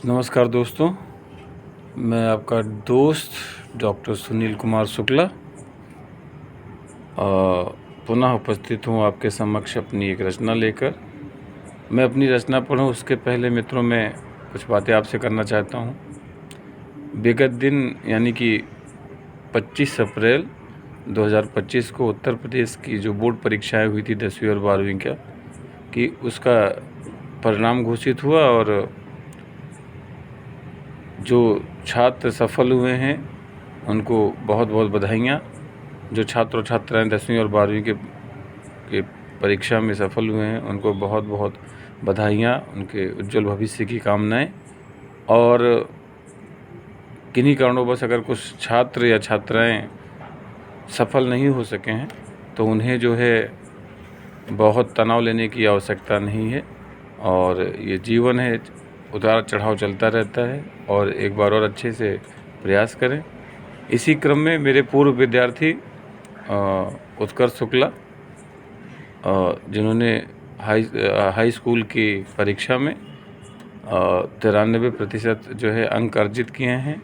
नमस्कार दोस्तों, मैं आपका दोस्त डॉक्टर सुनील कुमार शुक्ला पुनः उपस्थित हूँ आपके समक्ष अपनी एक रचना लेकर। मैं अपनी रचना पढ़ूँ उसके पहले मित्रों मैं कुछ बातें आपसे करना चाहता हूँ। विगत दिन यानी कि 25 अप्रैल 2025 को उत्तर प्रदेश की जो बोर्ड परीक्षाएं हुई थी 10वीं और 12वीं का कि उसका परिणाम घोषित हुआ और जो छात्र सफल हुए हैं उनको बहुत बहुत बधाइयाँ। जो छात्र और छात्राएँ 10वीं और 12वीं के परीक्षा में सफल हुए हैं उनको बहुत बहुत बधाइयाँ, उनके उज्जवल भविष्य की कामनाएं। और किन्हीं कारणोंवश अगर कुछ छात्र या छात्राएँ सफल नहीं हो सके हैं तो उन्हें जो है बहुत तनाव लेने की आवश्यकता नहीं है। और ये जीवन है, उतार चढ़ाव चलता रहता है और एक बार और अच्छे से प्रयास करें। इसी क्रम में मेरे पूर्व विद्यार्थी उत्कर्ष शुक्ला जिन्होंने हाई स्कूल की परीक्षा में 93% जो है अंक अर्जित किए हैं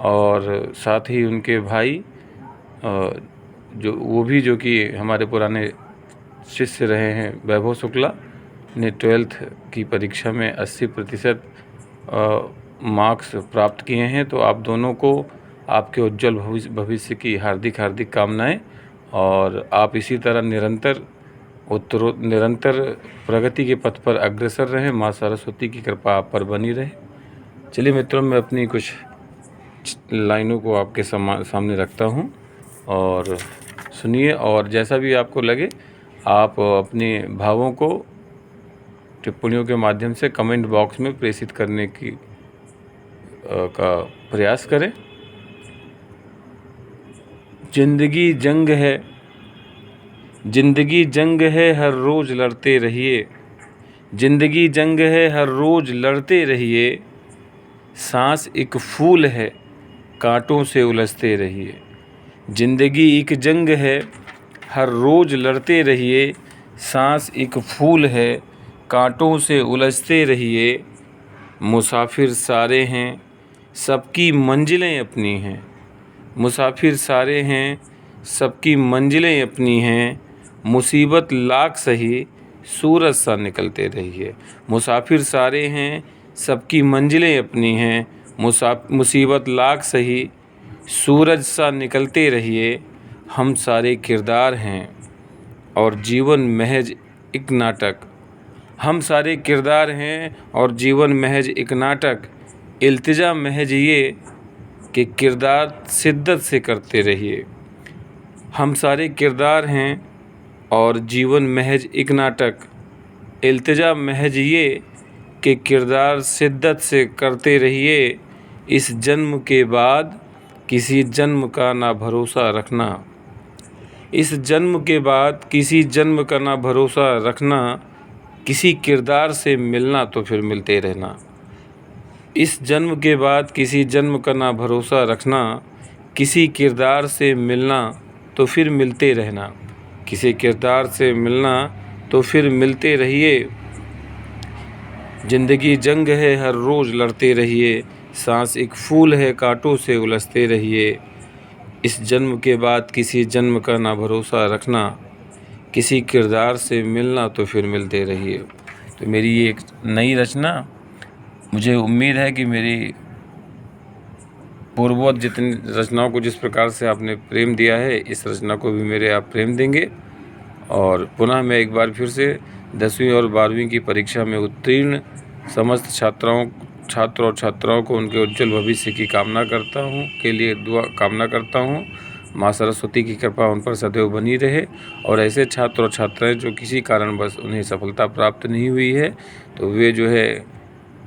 और साथ ही उनके भाई जो कि हमारे पुराने शिष्य रहे हैं वैभव शुक्ला ने 12th की परीक्षा में 80% मार्क्स प्राप्त किए हैं। तो आप दोनों को आपके उज्जवल भविष्य की हार्दिक कामनाएं और आप इसी तरह निरंतर प्रगति के पथ पर अग्रसर रहें। माँ सरस्वती की कृपा आप पर बनी रहे। चलिए मित्रों, मैं अपनी कुछ लाइनों को आपके सामने रखता हूं और सुनिए, और जैसा भी आपको लगे आप अपने भावों को टिप्पणियों के माध्यम से कमेंट बॉक्स में प्रेषित करने का प्रयास करें। जिंदगी जंग है, हर रोज़ लड़ते रहिए। जिंदगी जंग है, हर रोज़ लड़ते रहिए। सांस एक फूल है, कांटों से उलझते रहिए। जिंदगी एक जंग है, हर रोज़ लड़ते रहिए। सांस एक फूल है, कांटों से उलझते रहिए। मुसाफिर सारे हैं, सबकी मंजिलें अपनी हैं। मुसाफिर सारे हैं, सबकी मंजिलें अपनी हैं। मुसीबत लाख सही, सूरज सा निकलते रहिए। मुसाफिर सारे हैं, सबकी मंजिलें अपनी हैं। मुसीबत लाख सही, सूरज सा निकलते रहिए। हम सारे किरदार हैं और जीवन महज एक नाटक। हम सारे किरदार हैं और जीवन महज एक नाटक। इल्तिजा महज ये कि किरदार शिद्दत से करते रहिए। हम सारे किरदार हैं और जीवन महज एक नाटक। इल्तिजा महज ये कि किरदार शिद्दत से करते रहिए। इस जन्म के बाद किसी जन्म का ना भरोसा रखना। इस जन्म के बाद किसी जन्म का ना भरोसा रखना। किसी किरदार से मिलना तो फिर मिलते रहना। इस जन्म के बाद किसी जन्म का ना भरोसा रखना। किसी किरदार से मिलना तो फिर मिलते रहना। किसी किरदार से मिलना तो फिर मिलते रहिए। जिंदगी जंग है, हर रोज़ लड़ते रहिए। सांस एक फूल है, कांटों से उलझते रहिए। इस जन्म के बाद किसी जन्म का ना भरोसा रखना। किसी किरदार से मिलना तो फिर मिलते रहिए। तो मेरी ये एक नई रचना, मुझे उम्मीद है कि मेरी पूर्ववत जितनी रचनाओं को जिस प्रकार से आपने प्रेम दिया है, इस रचना को भी मेरे आप प्रेम देंगे। और पुनः मैं एक बार फिर से 10वीं और 12वीं की परीक्षा में उत्तीर्ण समस्त छात्र और छात्राओं को उनके उज्जवल भविष्य की कामना करता हूँ। माँ सरस्वती की कृपा उन पर सदैव बनी रहे। और ऐसे छात्र और छात्राएं जो किसी कारणवश उन्हें सफलता प्राप्त नहीं हुई है तो वे जो है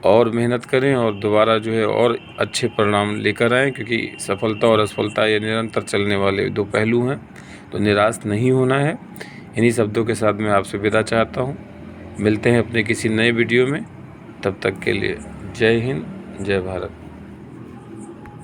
और मेहनत करें और दोबारा जो है और अच्छे परिणाम लेकर आएँ, क्योंकि सफलता और असफलता ये निरंतर चलने वाले दो पहलू हैं। तो निराश नहीं होना है। इन्हीं शब्दों के साथ मैं आपसे विदा चाहता हूँ। मिलते हैं अपने किसी नए वीडियो में। तब तक के लिए जय हिंद, जय भारत।